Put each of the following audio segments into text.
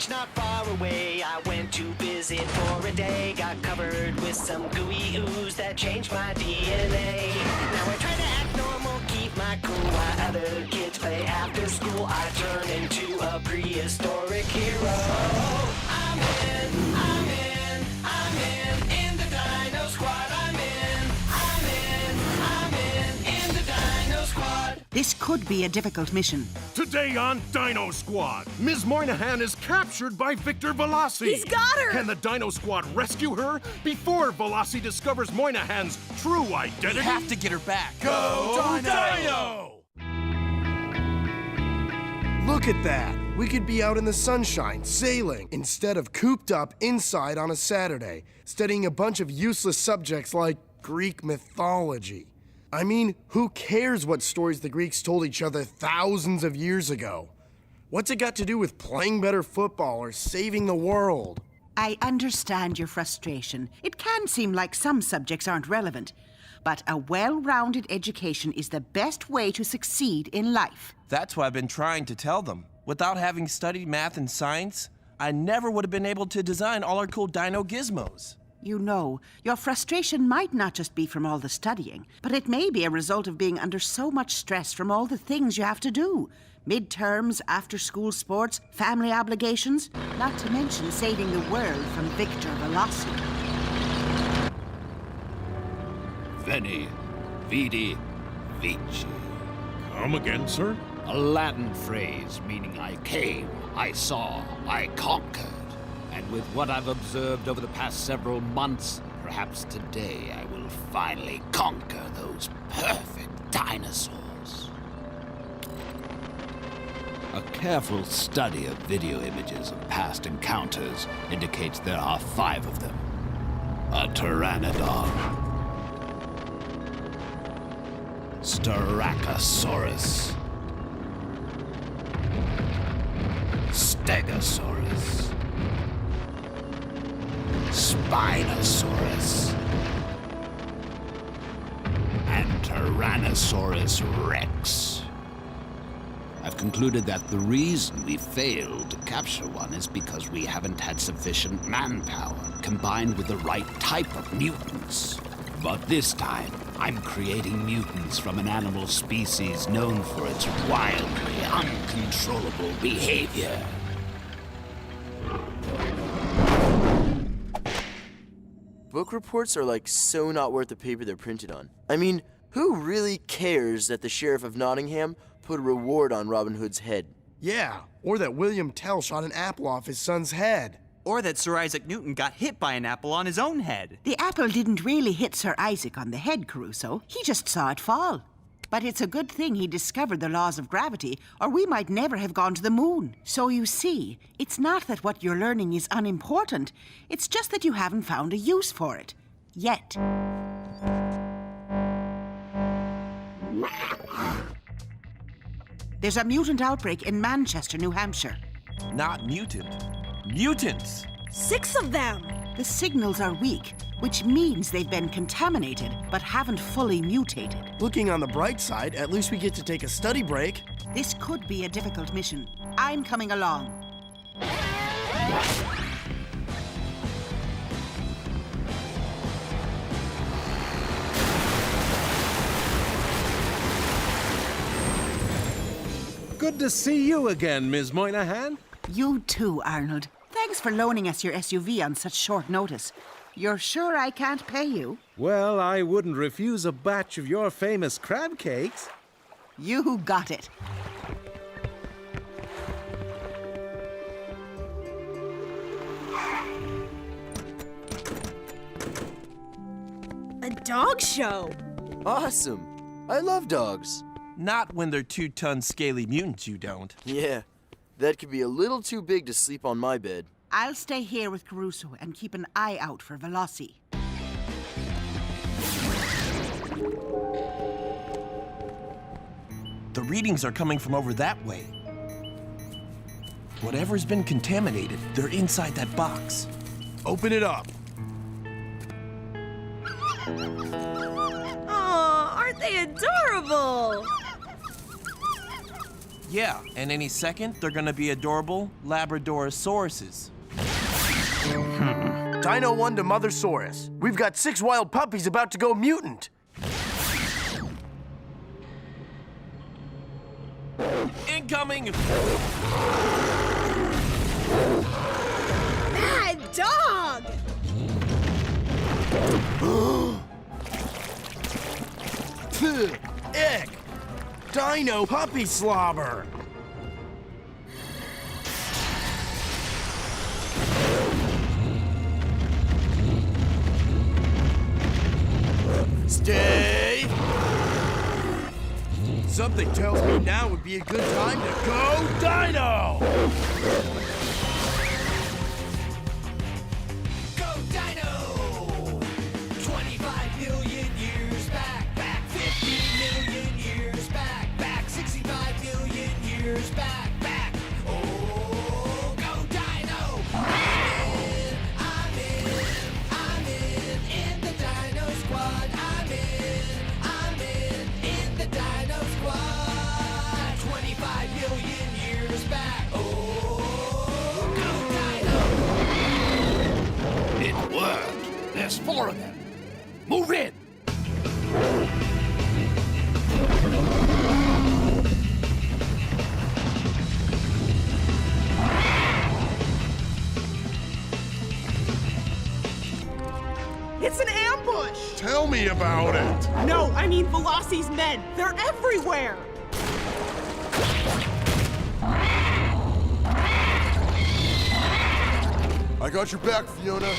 beach not far away. I went to visit for a day. Got covered with some gooey ooze that changed my DNA. Now I try to act normal, keep my cool while other kids play after school. I turn into a prehistoric hero. I'm in the Dino Squad. I'm in the Dino Squad. This could be a difficult mission. Today on Dino Squad, Ms. Moynihan is captured by Victor Veloci. He's got her! Can the Dino Squad rescue her before Veloci discovers Moynihan's true identity? We have to get her back. Go Dino! Look at that! We could be out in the sunshine, sailing, instead of cooped up inside on a Saturday, studying a bunch of useless subjects like Greek mythology. I mean, who cares what stories the Greeks told each other thousands of years ago? What's it got to do with playing better football or saving the world? I understand your frustration. It can seem like some subjects aren't relevant, but a well-rounded education is the best way to succeed in life. That's what I've been trying to tell them. Without having studied math and science, I never would have been able to design all our cool dino gizmos. You know, your frustration might not just be from all the studying, but it may be a result of being under so much stress from all the things you have to do. Midterms, after-school sports, family obligations, not to mention saving the world from Victor Veloci. Veni, vidi, vici. Come again, sir? A Latin phrase meaning I came, I saw, I conquered. And with what I've observed over the past several months, perhaps today I will finally conquer those perfect dinosaurs. A careful study of video images of past encounters indicates there are 5 of them. A pteranodon, Styracosaurus, Stegosaurus, Spinosaurus, and Tyrannosaurus Rex. I've concluded that the reason we failed to capture one is because we haven't had sufficient manpower combined with the right type of mutants. But this time, I'm creating mutants from an animal species known for its wildly uncontrollable behavior. Book reports are like so not worth the paper they're printed on. I mean, who really cares that the Sheriff of Nottingham put a reward on Robin Hood's head? Yeah, or that William Tell shot an apple off his son's head. Or that Sir Isaac Newton got hit by an apple on his own head. The apple didn't really hit Sir Isaac on the head, Caruso. He just saw it fall. But it's a good thing he discovered the laws of gravity, or we might never have gone to the moon. So you see, it's not that what you're learning is unimportant. It's just that you haven't found a use for it. Yet. There's a mutant outbreak in Manchester, New Hampshire. Not mutant. Mutants! 6 of them! The signals are weak, which means they've been contaminated, but haven't fully mutated. Looking on the bright side, at least we get to take a study break. This could be a difficult mission. I'm coming along. Good to see you again, Ms. Moynihan. You too, Arnold. Thanks for loaning us your SUV on such short notice. You're sure I can't pay you? Well, I wouldn't refuse a batch of your famous crab cakes. You got it. A dog show! Awesome! I love dogs. Not when they're 2-ton scaly mutants, you don't. Yeah, that could be a little too big to sleep on my bed. I'll stay here with Caruso and keep an eye out for Veloci. The readings are coming from over that way. Whatever's been contaminated, they're inside that box. Open it up. Aw, aren't they adorable? Yeah, and any second, they're gonna be adorable Labradorosauruses. Dino 1 to Mothersaurus. We've got 6 wild puppies about to go mutant. Incoming! Bad dog! Ick! Dino puppy slobber! Stay! Something tells me now would be a good time to go Dino! Go Dino! 25 million years back, back 50 million years back, back 65 million years back, back. Oh, go Dino! I'm in the Dino Squad. I'm in the Dino Squad. 25 million years back. Oh, go Dino! It worked. There's 4 of them. Move in. It's an ambush! Tell me about it. No, I mean Veloci's men. They're everywhere! I got your back, Fiona.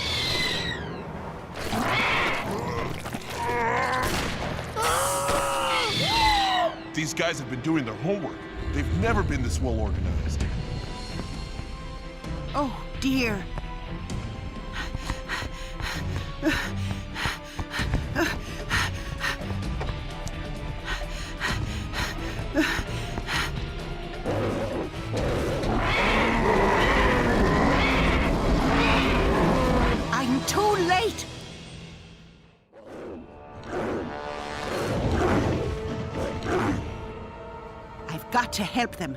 These guys have been doing their homework. They've never been this well organized. Oh, dear. I'm too late. I've got to help them.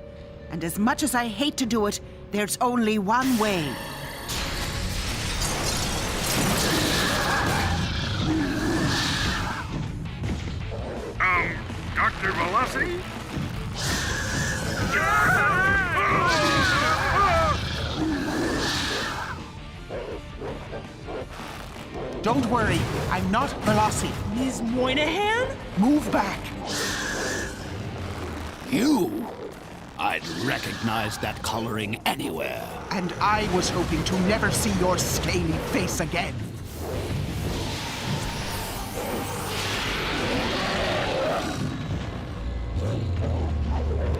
And as much as I hate to do it, there's only one way. Dr. Veloci? Don't worry, I'm not Veloci. Ms. Moynihan? Move back. You? I'd recognize that coloring anywhere. And I was hoping to never see your scaly face again.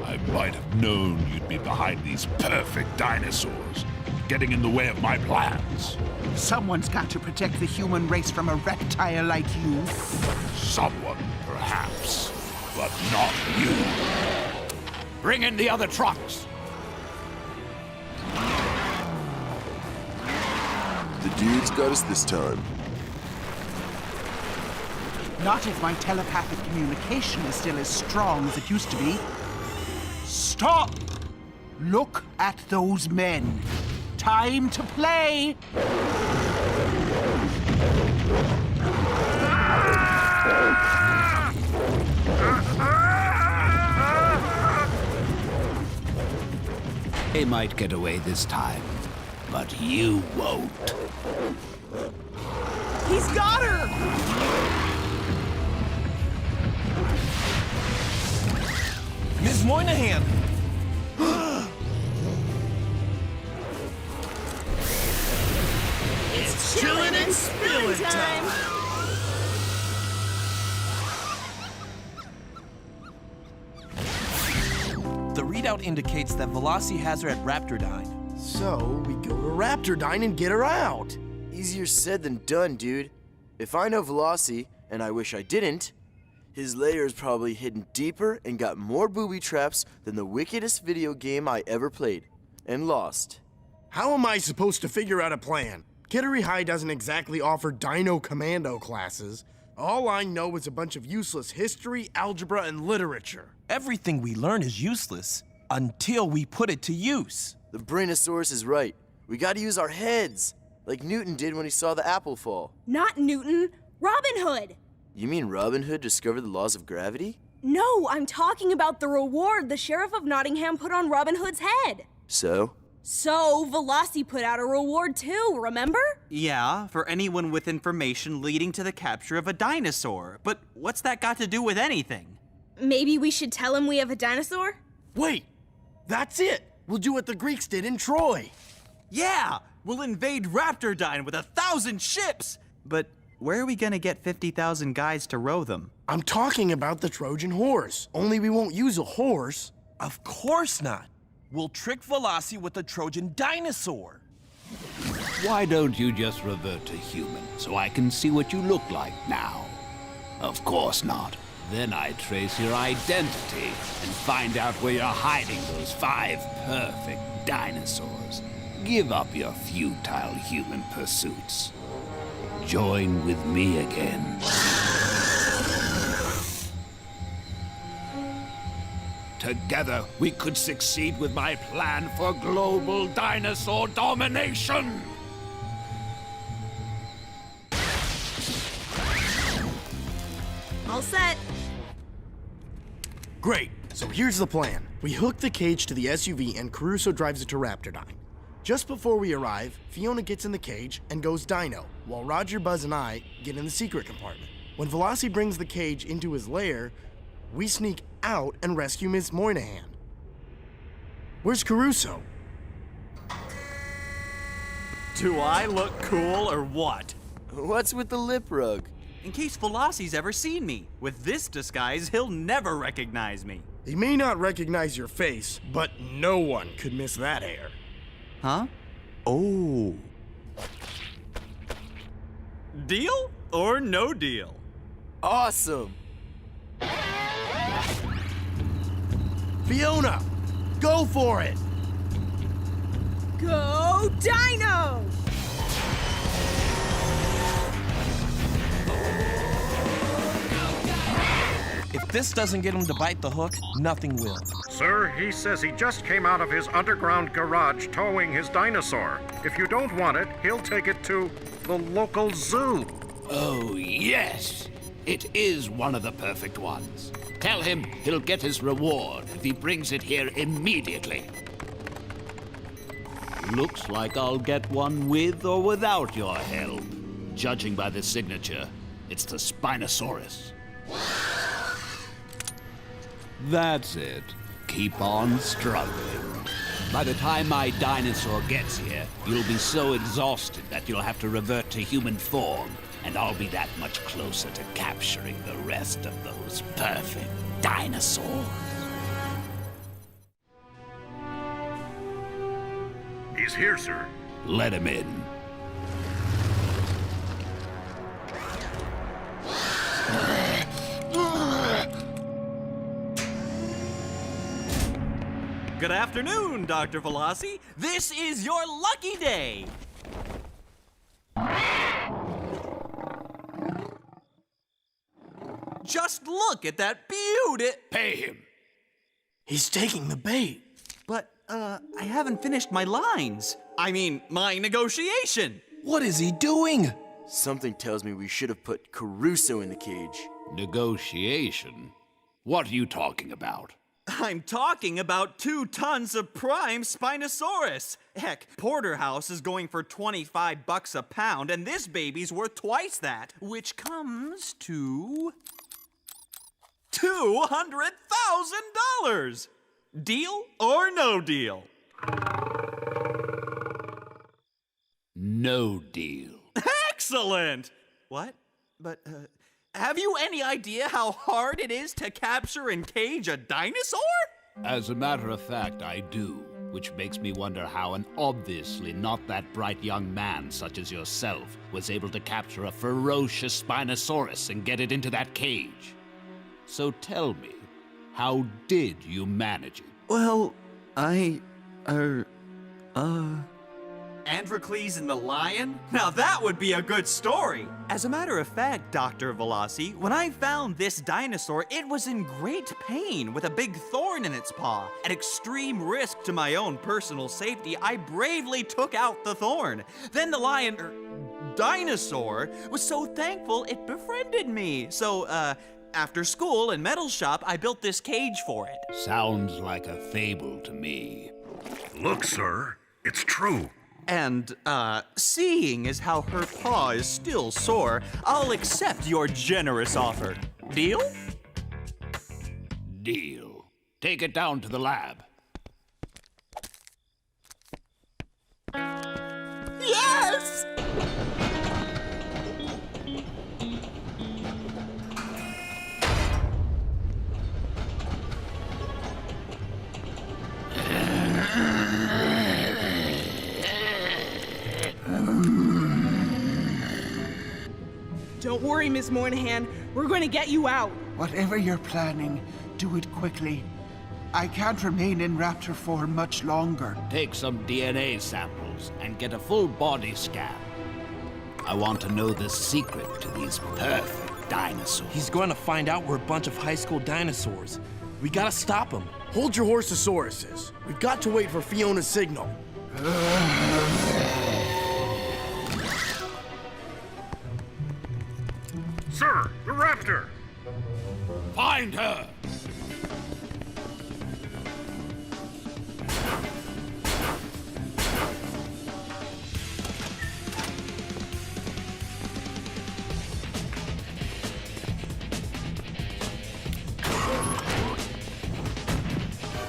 I might have known you'd be behind these perfect dinosaurs, getting in the way of my plans. Someone's got to protect the human race from a reptile like you. Someone, perhaps, but not you. Bring in the other trucks. The dude's got us this time. Not if my telepathic communication is still as strong as it used to be. Stop! Look at those men. Time to play! They might get away this time, but you won't. He's got her! Ms. Moynihan! It's chillin' and spillin' time! The readout indicates that Veloci has her at Raptordyne. So, we go to Raptordyne and get her out. Easier said than done, dude. If I know Veloci, and I wish I didn't, his lair is probably hidden deeper and got more booby traps than the wickedest video game I ever played. And lost. How am I supposed to figure out a plan? Kittery High doesn't exactly offer Dino Commando classes. All I know is a bunch of useless history, algebra, and literature. Everything we learn is useless. Until we put it to use. The Brainosaurus is right. We gotta use our heads, like Newton did when he saw the apple fall. Not Newton, Robin Hood. You mean Robin Hood discovered the laws of gravity? No, I'm talking about the reward the Sheriff of Nottingham put on Robin Hood's head. So? So, Veloci put out a reward too, remember? Yeah, for anyone with information leading to the capture of a dinosaur. But what's that got to do with anything? Maybe we should tell him we have a dinosaur? Wait, that's it. We'll do what the Greeks did in Troy. Yeah, we'll invade Raptor with 1,000 ships. But where are we gonna get 50,000 guys to row them? I'm talking about the Trojan horse. Only we won't use a horse. Of course not. We'll trick Veloci with the Trojan dinosaur. Why don't you just revert to human so I can see what you look like now? Of course not. Then I trace your identity and find out where you're hiding those 5 perfect dinosaurs. Give up your futile human pursuits. Join with me again. Together, we could succeed with my plan for global dinosaur domination! All set. Great. So here's the plan. We hook the cage to the SUV and Caruso drives it to Raptordine. Just before we arrive, Fiona gets in the cage and goes dino, while Roger, Buzz, and I get in the secret compartment. When Veloci brings the cage into his lair, we sneak out and rescue Miss Moynihan. Where's Caruso? Do I look cool or what? What's with the lip rug? In case Veloci's ever seen me. With this disguise, he'll never recognize me. He may not recognize your face, but no one could miss that hair. Huh? Oh. Deal or no deal? Awesome! Fiona, go for it! Go Dino! If this doesn't get him to bite the hook, nothing will. Sir, he says he just came out of his underground garage towing his dinosaur. If you don't want it, he'll take it to the local zoo. Oh, yes! It is one of the perfect ones. Tell him he'll get his reward if he brings it here immediately. Looks like I'll get one with or without your help. Judging by the signature, it's the Spinosaurus. That's it. Keep on struggling. By the time my dinosaur gets here, you'll be so exhausted that you'll have to revert to human form, and I'll be that much closer to capturing the rest of those perfect dinosaurs. He's here, sir. Let him in. Good afternoon, Dr. Veloci. This is your lucky day. Just look at that beauty. Pay him. He's taking the bait. But, I haven't finished my lines. I mean, my negotiation. What is he doing? Something tells me we should have put Caruso in the cage. Negotiation? What are you talking about? I'm talking about 2 tons of prime Spinosaurus. Heck, Porterhouse is going for $25 a pound, and this baby's worth twice that, which comes to $200,000. Deal or no deal? No deal. Excellent! What? But, have you any idea how hard it is to capture and cage a dinosaur? As a matter of fact, I do, which makes me wonder how an obviously not that bright young man such as yourself was able to capture a ferocious Spinosaurus and get it into that cage. So tell me, how did you manage it? Well, Androcles and the lion? Now that would be a good story. As a matter of fact, Dr. Veloci, when I found this dinosaur, it was in great pain with a big thorn in its paw. At extreme risk to my own personal safety, I bravely took out the thorn. Then the lion, dinosaur, was so thankful it befriended me. So, after school and metal shop, I built this cage for it. Sounds like a fable to me. Look, sir, it's true. And, seeing as how her paw is still sore, I'll accept your generous offer. Deal? Deal. Take it down to the lab. Yes! Don't worry, Miss Moynihan. We're going to get you out. Whatever you're planning, do it quickly. I can't remain in Raptor form much longer. Take some DNA samples and get a full body scan. I want to know the secret to these perfect dinosaurs. He's going to find out we're a bunch of high school dinosaurs. We gotta stop him. Hold your horsesauruses. We've got to wait for Fiona's signal. Sir, the Raptor! Find her!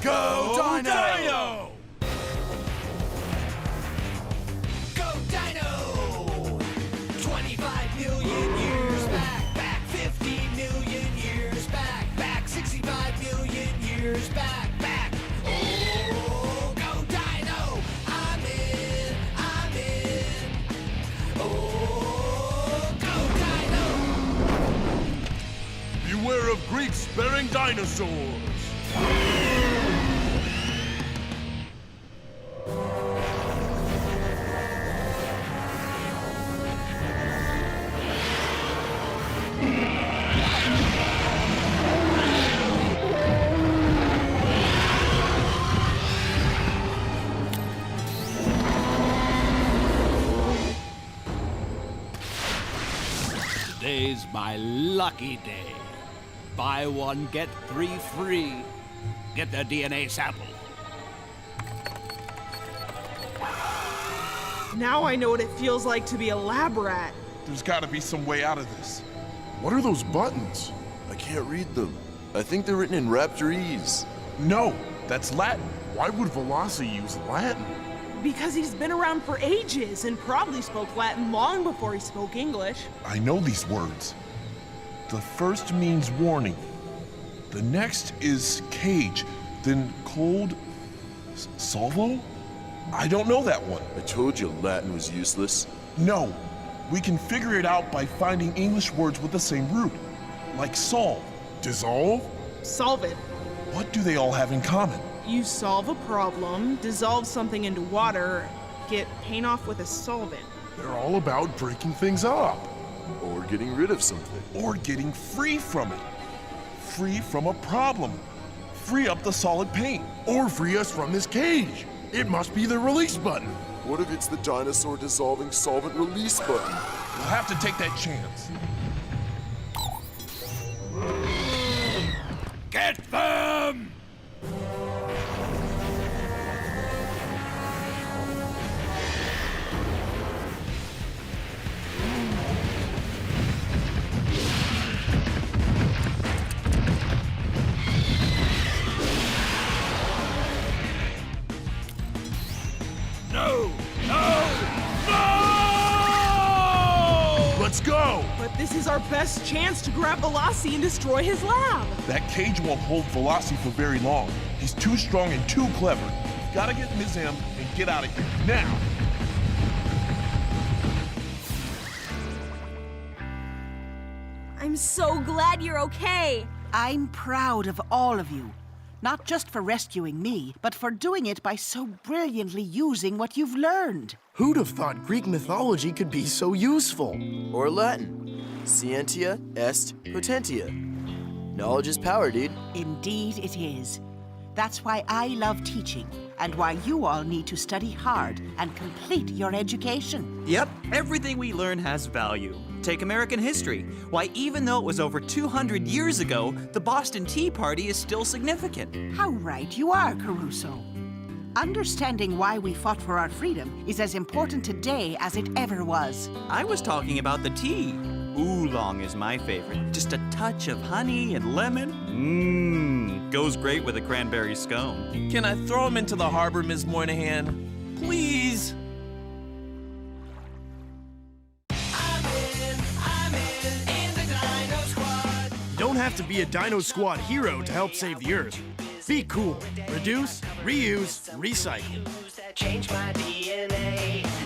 Go, Dino! Go Dino! 25 million years back, back 50 million years back, back 65 million years back, back. Oh, go Dino! I'm in, I'm in. Oh, go Dino! Beware of Greeks sparing dinosaurs! Today's my lucky day. Buy one, get 3 free. Get their DNA sample. Now I know what it feels like to be a lab rat. There's gotta be some way out of this. What are those buttons? I can't read them. I think they're written in Raptorese. No, that's Latin. Why would Veloci use Latin? Because he's been around for ages and probably spoke Latin long before he spoke English. I know these words. The first means warning. The next is cage, then cold salvo? I don't know that one. I told you Latin was useless. No, we can figure it out by finding English words with the same root, like solve. Dissolve? Solve it. What do they all have in common? You solve a problem, dissolve something into water, get paint off with a solvent. They're all about breaking things up. Or getting rid of something. Or getting free from it. Free from a problem. Free up the solid paint. Or free us from this cage. It must be the release button. What if it's the dinosaur dissolving solvent release button? We'll have to take that chance. Get them! No! No! No! Let's go! But this is our best chance to grab Veloci and destroy his lab. That cage won't hold Veloci for very long. He's too strong and too clever. We've gotta get Ms. M and get out of here, now! I'm so glad you're okay. I'm proud of all of you. Not just for rescuing me, but for doing it by so brilliantly using what you've learned. Who'd have thought Greek mythology could be so useful? Or Latin. Scientia est potentia. Knowledge is power, dude. Indeed it is. That's why I love teaching, and why you all need to study hard and complete your education. Yep, everything we learn has value. Take American history. Why, even though it was over 200 years ago, the Boston Tea Party is still significant. How right you are, Caruso. Understanding why we fought for our freedom is as important today as it ever was. I was talking about the tea. Oolong is my favorite. Just a touch of honey and lemon. Mmm, goes great with a cranberry scone. Can I throw him into the harbor, Ms. Moynihan? Please? I'm in the Dino Squad. You don't have to be a Dino Squad hero to help save the Earth. Be cool. Reduce, reuse, recycle. That changed my DNA.